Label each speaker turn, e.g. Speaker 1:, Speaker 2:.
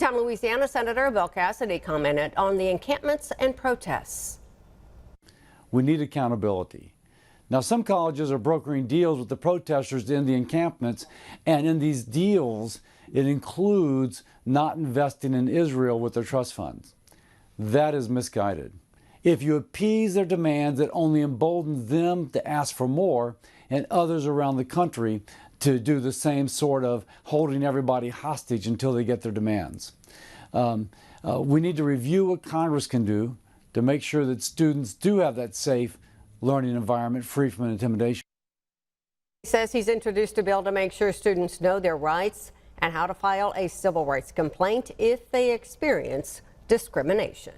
Speaker 1: Down Louisiana, Senator Bill Cassidy commented on the encampments and protests.
Speaker 2: We need accountability. Now, some colleges are brokering deals with the protesters in the encampments, and in these deals, it includes not investing in Israel with their trust funds. That is misguided. If you appease their demands, it only emboldens them to ask for more, and others around the country to do the same sort of holding everybody hostage until they get their demands. We need to review what Congress can do to make sure that students do have that safe learning environment free from intimidation.
Speaker 1: He says he's introduced a bill to make sure students know their rights and how to file a civil rights complaint if they experience discrimination.